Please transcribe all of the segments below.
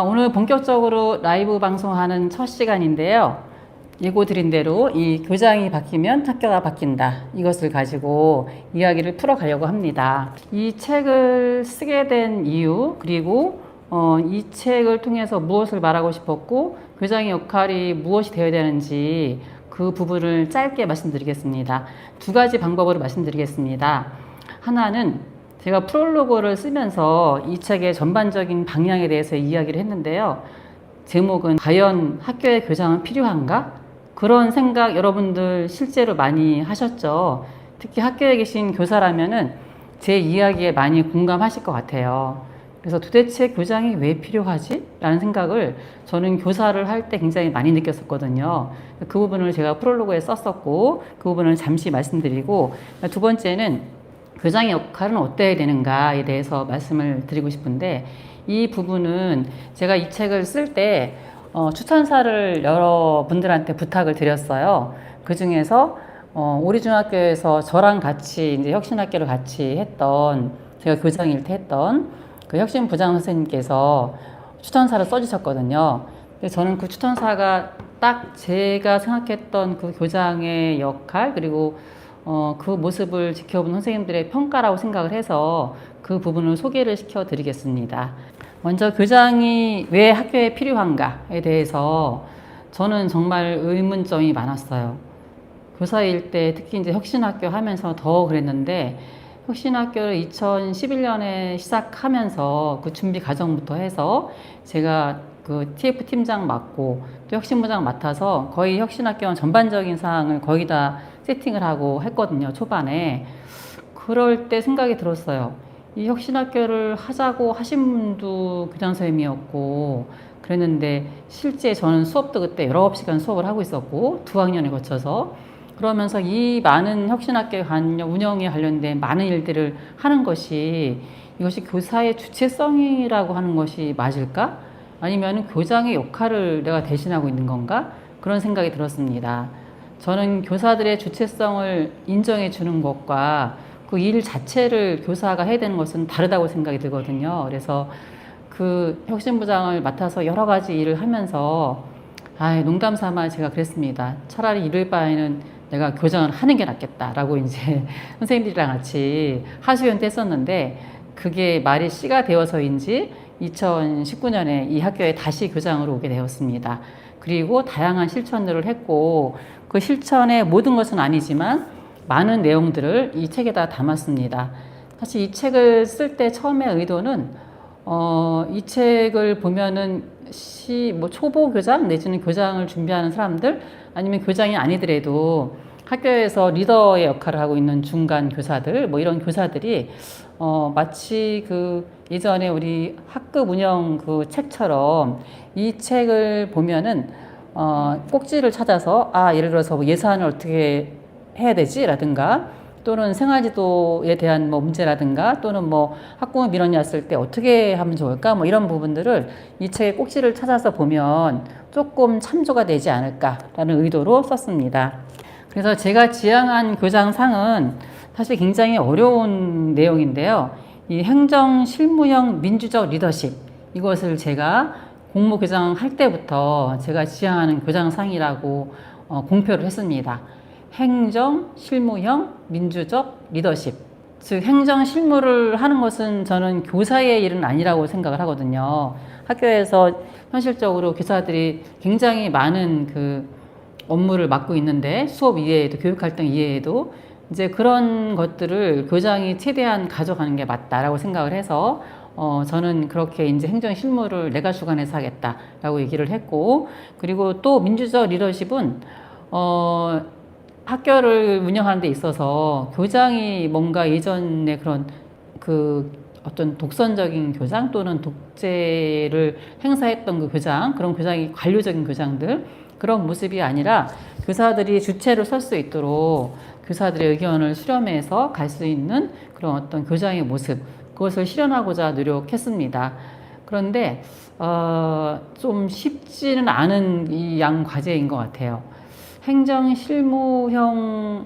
오늘 본격적으로 라이브 방송하는 첫 시간인데요. 예고 드린 대로 이 교장이 바뀌면 학교가 바뀐다. 이것을 가지고 이야기를 풀어가려고 합니다. 이 책을 쓰게 된 이유, 그리고 이 책을 통해서 무엇을 말하고 싶었고 교장의 역할이 무엇이 되어야 되는지 그 부분을 짧게 말씀드리겠습니다. 두 가지 방법으로 말씀드리겠습니다. 하나는 제가 프롤로그를 쓰면서 이 책의 전반적인 방향에 대해서 이야기를 했는데요. 제목은 과연 학교의 교장은 필요한가? 그런 생각 여러분들 실제로 많이 하셨죠. 특히 학교에 계신 교사라면은 제 이야기에 많이 공감하실 것 같아요. 그래서 도대체 교장이 왜 필요하지? 라는 생각을 저는 교사를 할 때 굉장히 많이 느꼈었거든요. 그 부분을 제가 프롤로그에 썼었고 그 부분을 잠시 말씀드리고, 두 번째는 교장의 역할은 어때야 되는가에 대해서 말씀을 드리고 싶은데, 이 부분은 제가 이 책을 쓸 때 추천사를 여러분들한테 부탁을 드렸어요. 그 중에서 우리 중학교에서 저랑 같이 이제 혁신학교를 같이 했던, 제가 교장일 때 했던 그 혁신부장 선생님께서 추천사를 써주셨거든요. 그래서 저는 그 추천사가 딱 제가 생각했던 그 교장의 역할, 그리고 그 모습을 지켜본 선생님들의 평가라고 생각을 해서 그 부분을 소개를 시켜 드리겠습니다. 먼저 교장이 왜 학교에 필요한가에 대해서 저는 정말 의문점이 많았어요. 교사일 때 특히 이제 혁신학교 하면서 더 그랬는데, 혁신학교를 2011년에 시작하면서 그 준비 과정부터 해서 제가 그 TF 팀장 맡고 또 혁신부장 맡아서 거의 혁신학교 전반적인 사항을 거의 다 세팅을 하고 했거든요, 초반에. 그럴 때 생각이 들었어요. 이 혁신학교를 하자고 하신 분도 교장선생님이었고 그랬는데, 실제 저는 수업도 그때 19시간 수업을 하고 있었고 2학년에 거쳐서, 그러면서 이 많은 혁신학교 운영에 관련된 많은 일들을 하는 것이, 이것이 교사의 주체성이라고 하는 것이 맞을까? 아니면 교장의 역할을 내가 대신하고 있는 건가? 그런 생각이 들었습니다. 저는 교사들의 주체성을 인정해 주는 것과 그 일 자체를 교사가 해야 되는 것은 다르다고 생각이 들거든요. 그래서 그 혁신부장을 맡아서 여러 가지 일을 하면서 농담 삼아 제가 그랬습니다. 차라리 이럴 바에는 내가 교장을 하는 게 낫겠다라고 이제 선생님들이랑 같이 하소연도 했었는데, 그게 말이 씨가 되어서인지 2019년에 이 학교에 다시 교장으로 오게 되었습니다. 그리고 다양한 실천들을 했고, 그 실천의 모든 것은 아니지만 많은 내용들을 이 책에다 담았습니다. 사실 이 책을 쓸 때 처음에 의도는 이 책을 보면은 초보 교장 내지는 교장을 준비하는 사람들, 아니면 교장이 아니더라도 학교에서 리더의 역할을 하고 있는 중간 교사들, 이런 교사들이 마치 그 예전에 우리 학급 운영 그 책처럼 이 책을 보면은 꼭지를 찾아서 예를 들어서 예산을 어떻게 해야 되지? 라든가, 또는 생활지도에 대한 문제라든가, 또는 학부모 민원이 왔을 때 어떻게 하면 좋을까? 이런 부분들을 이 책의 꼭지를 찾아서 보면 조금 참조가 되지 않을까라는 의도로 썼습니다. 그래서 제가 지향한 교장상은 사실 굉장히 어려운 내용인데요. 이 행정 실무형 민주적 리더십, 이것을 제가 공모 교장 할 때부터 제가 지향하는 교장상이라고 공표를 했습니다. 행정 실무형 민주적 리더십. 즉 행정 실무를 하는 것은 저는 교사의 일은 아니라고 생각을 하거든요. 학교에서 현실적으로 교사들이 굉장히 많은 그 업무를 맡고 있는데, 수업 이외에도 교육 활동 이외에도 이제 그런 것들을 교장이 최대한 가져가는 게 맞다라고 생각을 해서 저는 그렇게 이제 행정 실무를 내가 주관해서 하겠다라고 얘기를 했고, 그리고 또 민주적 리더십은 학교를 운영하는 데 있어서 교장이 뭔가 예전에 그런 그 어떤 독선적인 교장 또는 독재를 행사했던 그 교장, 그런 교장이 관료적인 교장들, 그런 모습이 아니라 교사들이 주체로 설 수 있도록 교사들의 의견을 수렴해서 갈 수 있는 그런 어떤 교장의 모습, 그것을 실현하고자 노력했습니다. 그런데 좀 쉽지는 않은 이 양 과제인 것 같아요. 행정 실무형은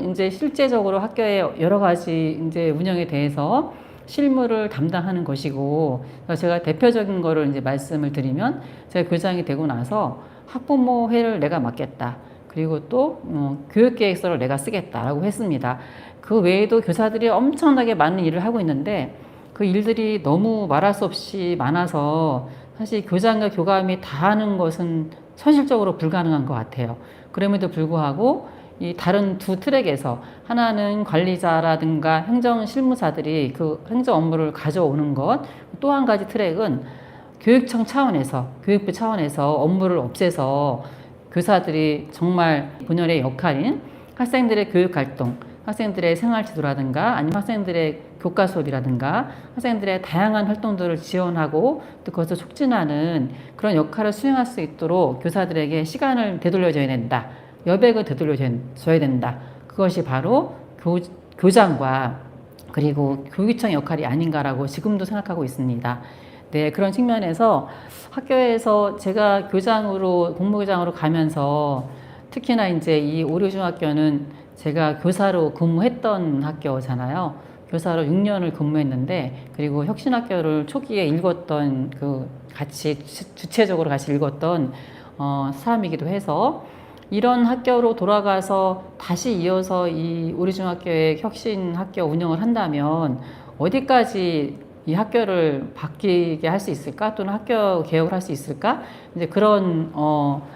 이제 실제적으로 학교의 여러 가지 이제 운영에 대해서 실무를 담당하는 것이고, 제가 대표적인 거를 이제 말씀을 드리면, 제가 교장이 되고 나서 학부모회를 내가 맡겠다. 그리고 또 교육계획서를 내가 쓰겠다라고 했습니다. 그 외에도 교사들이 엄청나게 많은 일을 하고 있는데 그 일들이 너무 말할 수 없이 많아서 사실 교장과 교감이 다 하는 것은 현실적으로 불가능한 것 같아요. 그럼에도 불구하고 이 다른 두 트랙에서 하나는 관리자라든가 행정 실무사들이 그 행정 업무를 가져오는 것, 또 한 가지 트랙은 교육청 차원에서, 교육부 차원에서 업무를 없애서 교사들이 정말 본연의 역할인 학생들의 교육활동, 학생들의 생활지도라든가 아니면 학생들의 교과 수업이라든가 학생들의 다양한 활동들을 지원하고 또 그것을 촉진하는 그런 역할을 수행할 수 있도록 교사들에게 시간을 되돌려줘야 된다. 여백을 되돌려줘야 된다. 그것이 바로 교장과 그리고 교육청 역할이 아닌가라고 지금도 생각하고 있습니다. 네, 그런 측면에서 학교에서 제가 교장으로, 공무교장으로 가면서 특히나 이제 이 오류중학교는 제가 교사로 근무했던 학교잖아요. 교사로 6년을 근무했는데, 그리고 혁신학교를 초기에 읽었던 같이 주체적으로 같이 읽었던 사람이기도 해서 이런 학교로 돌아가서 다시 이어서 이 오류중학교의 혁신학교 운영을 한다면 어디까지 이 학교를 바뀌게 할 수 있을까? 또는 학교 개혁을 할 수 있을까? 이제 그런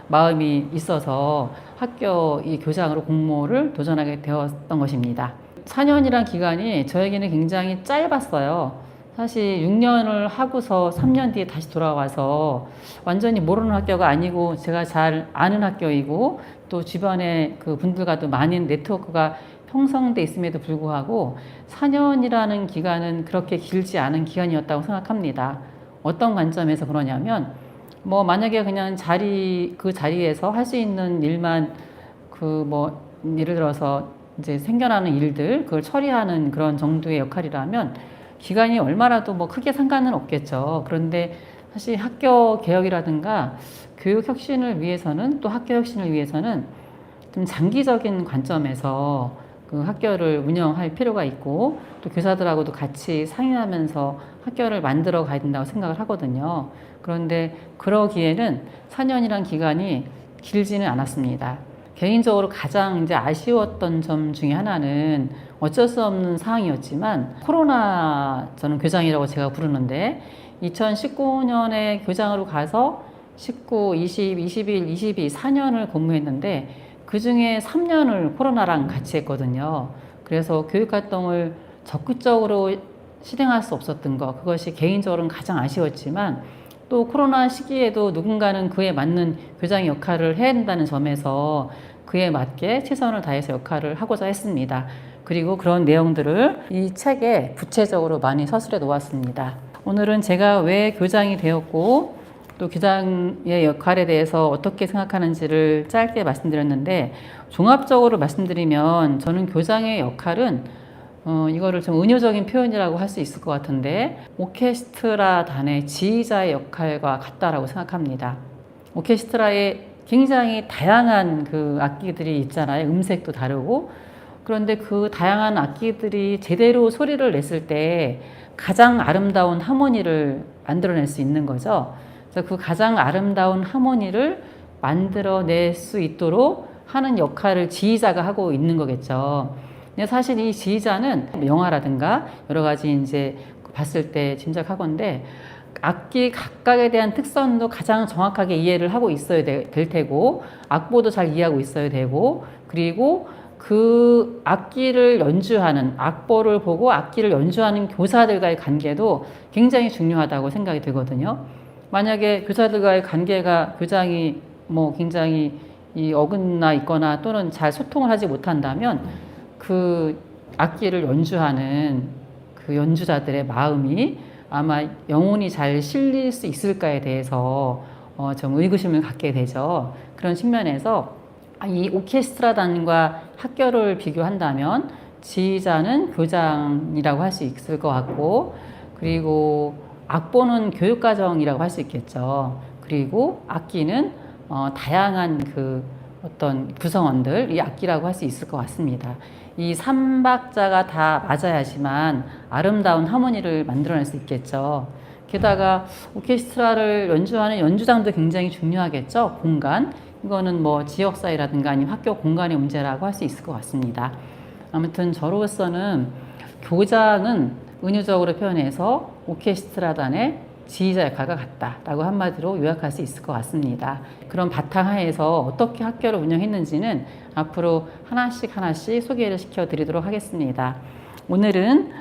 마음이 있어서 학교 이 교장으로 공모를 도전하게 되었던 것입니다. 4년이란 기간이 저에게는 굉장히 짧았어요. 사실 6년을 하고서 3년 뒤에 다시 돌아와서 완전히 모르는 학교가 아니고 제가 잘 아는 학교이고 또 주변에 그 분들과도 많은 네트워크가 형성돼 있음에도 불구하고 4년이라는 기간은 그렇게 길지 않은 기간이었다고 생각합니다. 어떤 관점에서 그러냐면 만약에 그냥 그 자리에서 할 수 있는 일만 예를 들어서 이제 생겨나는 일들 그걸 처리하는 그런 정도의 역할이라면 기간이 얼마라도 크게 상관은 없겠죠. 그런데 사실 학교 개혁이라든가 교육 혁신을 위해서는 또 학교 혁신을 위해서는 좀 장기적인 관점에서 그 학교를 운영할 필요가 있고 또 교사들하고도 같이 상의하면서 학교를 만들어 가야 된다고 생각을 하거든요. 그런데 그러기에는 4년이란 기간이 길지는 않았습니다. 개인적으로 가장 이제 아쉬웠던 점 중에 하나는 어쩔 수 없는 상황이었지만 코로나 저는 교장이라고 제가 부르는데 2019년에 교장으로 가서 19, 20, 21, 22, 4년을 근무했는데 그 중에 3년을 코로나랑 같이 했거든요. 그래서 교육활동을 적극적으로 실행할 수 없었던 것, 그것이 개인적으로는 가장 아쉬웠지만 또 코로나 시기에도 누군가는 그에 맞는 교장의 역할을 해야 된다는 점에서 그에 맞게 최선을 다해서 역할을 하고자 했습니다. 그리고 그런 내용들을 이 책에 구체적으로 많이 서술해 놓았습니다. 오늘은 제가 왜 교장이 되었고 또 교장의 역할에 대해서 어떻게 생각하는지를 짧게 말씀드렸는데 종합적으로 말씀드리면 저는 교장의 역할은 이거를 좀 은유적인 표현이라고 할 수 있을 것 같은데 오케스트라 단의 지휘자의 역할과 같다라고 생각합니다. 오케스트라에 굉장히 다양한 그 악기들이 있잖아요. 음색도 다르고 그런데 그 다양한 악기들이 제대로 소리를 냈을 때 가장 아름다운 하모니를 만들어낼 수 있는 거죠. 그래서 그 가장 아름다운 하모니를 만들어낼 수 있도록 하는 역할을 지휘자가 하고 있는 거겠죠. 근데 사실 이 지휘자는 영화라든가 여러 가지 이제 봤을 때 짐작하건데 악기 각각에 대한 특성도 가장 정확하게 이해를 하고 있어야 될 테고 악보도 잘 이해하고 있어야 되고 그리고 그 악기를 연주하는 악보를 보고 악기를 연주하는 교사들과의 관계도 굉장히 중요하다고 생각이 들거든요. 만약에 교사들과의 관계가 교장이 굉장히 어긋나 있거나 또는 잘 소통을 하지 못한다면 그 악기를 연주하는 그 연주자들의 마음이 아마 영혼이 잘 실릴 수 있을까에 대해서 좀 의구심을 갖게 되죠. 그런 측면에서 이 오케스트라단과 학교를 비교한다면 지휘자는 교장이라고 할 수 있을 것 같고 그리고 악보는 교육과정이라고 할 수 있겠죠. 그리고 악기는 다양한 그 어떤 구성원들, 이 악기라고 할 수 있을 것 같습니다. 이 3박자가 다 맞아야지만 아름다운 하모니를 만들어낼 수 있겠죠. 게다가 오케스트라를 연주하는 연주장도 굉장히 중요하겠죠. 공간. 이거는 뭐 지역사회라든가 아니면 학교 공간의 문제라고 할 수 있을 것 같습니다. 아무튼 저로서는 교장은 은유적으로 표현해서 오케스트라단의 지휘자 역할과 같다라고 한마디로 요약할 수 있을 것 같습니다. 그런 바탕하에서 어떻게 학교를 운영했는지는 앞으로 하나씩 소개를 시켜드리도록 하겠습니다. 오늘은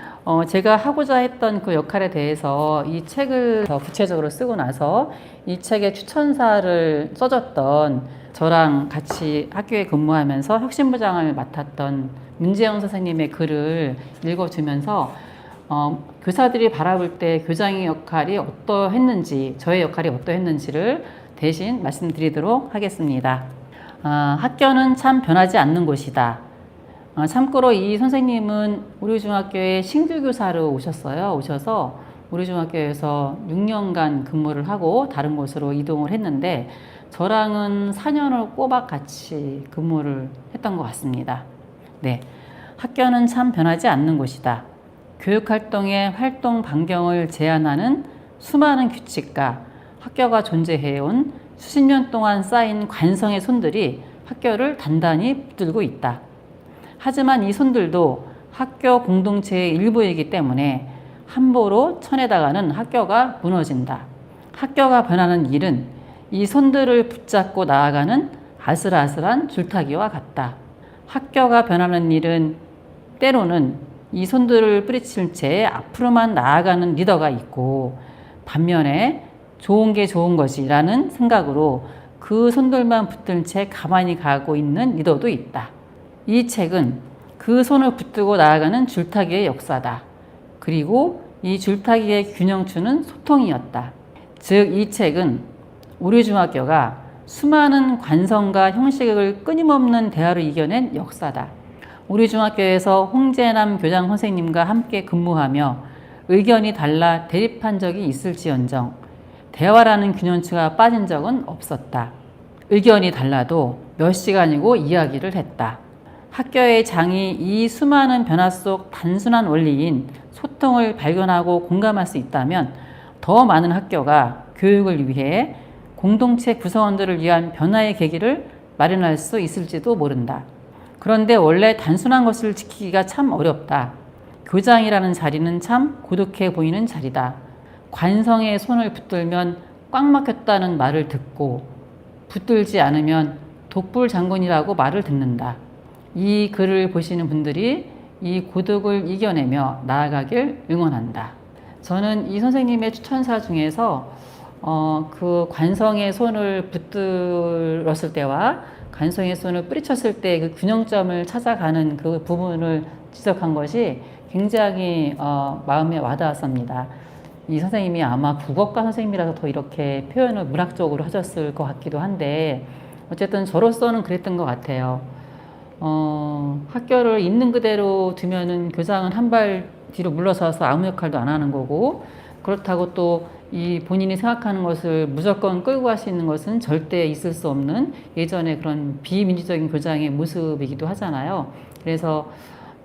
제가 하고자 했던 그 역할에 대해서 이 책을 더 구체적으로 쓰고 나서 이 책의 추천사를 써줬던 저랑 같이 학교에 근무하면서 혁신부장을 맡았던 문재영 선생님의 글을 읽어주면서 교사들이 바라볼 때 교장의 역할이 어떠했는지, 저의 역할이 어떠했는지를 대신 말씀드리도록 하겠습니다. 학교는 참 변하지 않는 곳이다. 참고로 이 선생님은 우리 중학교에 신규 교사로 오셔서 우리 중학교에서 6년간 근무를 하고 다른 곳으로 이동을 했는데 저랑은 4년을 꼬박 같이 근무를 했던 것 같습니다. 네, 학교는 참 변하지 않는 곳이다. 교육활동의 활동 반경을 제한하는 수많은 규칙과 학교가 존재해온 수십 년 동안 쌓인 관성의 손들이 학교를 단단히 붙들고 있다. 하지만 이 손들도 학교 공동체의 일부이기 때문에 함부로 쳐내다가는 학교가 무너진다. 학교가 변하는 일은 이 손들을 붙잡고 나아가는 아슬아슬한 줄타기와 같다. 학교가 변하는 일은 때로는 이 손들을 뿌리칠 채 앞으로만 나아가는 리더가 있고 반면에 좋은 게 좋은 것이라는 생각으로 그 손들만 붙든 채 가만히 가고 있는 리더도 있다. 이 책은 그 손을 붙들고 나아가는 줄타기의 역사다. 그리고 이 줄타기의 균형추는 소통이었다. 즉 이 책은 우리 중학교가 수많은 관성과 형식을 끊임없는 대화로 이겨낸 역사다. 우리 중학교에서 홍재남 교장 선생님과 함께 근무하며 의견이 달라 대립한 적이 있을지언정 대화라는 균형추가 빠진 적은 없었다. 의견이 달라도 몇 시간이고 이야기를 했다. 학교의 장이 이 수많은 변화 속 단순한 원리인 소통을 발견하고 공감할 수 있다면 더 많은 학교가 교육을 위해 공동체 구성원들을 위한 변화의 계기를 마련할 수 있을지도 모른다. 그런데 원래 단순한 것을 지키기가 참 어렵다. 교장이라는 자리는 참 고독해 보이는 자리다. 관성의 손을 붙들면 꽉 막혔다는 말을 듣고 붙들지 않으면 독불 장군이라고 말을 듣는다. 이 글을 보시는 분들이 이 고독을 이겨내며 나아가길 응원한다. 저는 이 선생님의 추천사 중에서 그 관성의 손을 붙들었을 때와 관성의 손을 뿌리쳤을 때 그 균형점을 찾아가는 그 부분을 지적한 것이 굉장히 마음에 와닿았습니다. 이 선생님이 아마 국어과 선생님이라서 더 이렇게 표현을 문학적으로 하셨을 것 같기도 한데 어쨌든 저로서는 그랬던 것 같아요. 학교를 있는 그대로 두면은 교장은 한 발 뒤로 물러서서 아무 역할도 안 하는 거고 그렇다고 또 이 본인이 생각하는 것을 무조건 끌고 갈 수 있는 것은 절대 있을 수 없는 예전의 그런 비민주적인 교장의 모습이기도 하잖아요. 그래서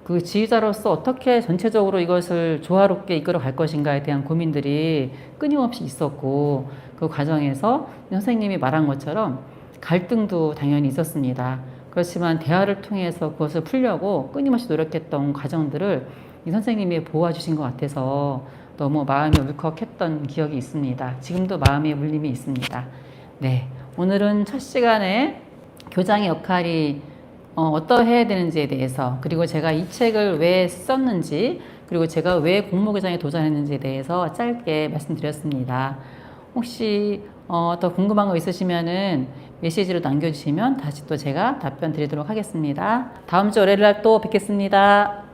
그 지휘자로서 어떻게 전체적으로 이것을 조화롭게 이끌어 갈 것인가에 대한 고민들이 끊임없이 있었고 그 과정에서 선생님이 말한 것처럼 갈등도 당연히 있었습니다. 그렇지만 대화를 통해서 그것을 풀려고 끊임없이 노력했던 과정들을 이 선생님이 보아주신 것 같아서 너무 마음이 울컥했던 기억이 있습니다. 지금도 마음의 울림이 있습니다. 네, 오늘은 첫 시간에 교장의 역할이 어떠해야 되는지에 대해서 그리고 제가 이 책을 왜 썼는지 그리고 제가 왜 공모교장에 도전했는지에 대해서 짧게 말씀드렸습니다. 혹시 더 궁금한 거 있으시면은 메시지로 남겨주시면 다시 또 제가 답변 드리도록 하겠습니다. 다음 주 월요일 날 또 뵙겠습니다.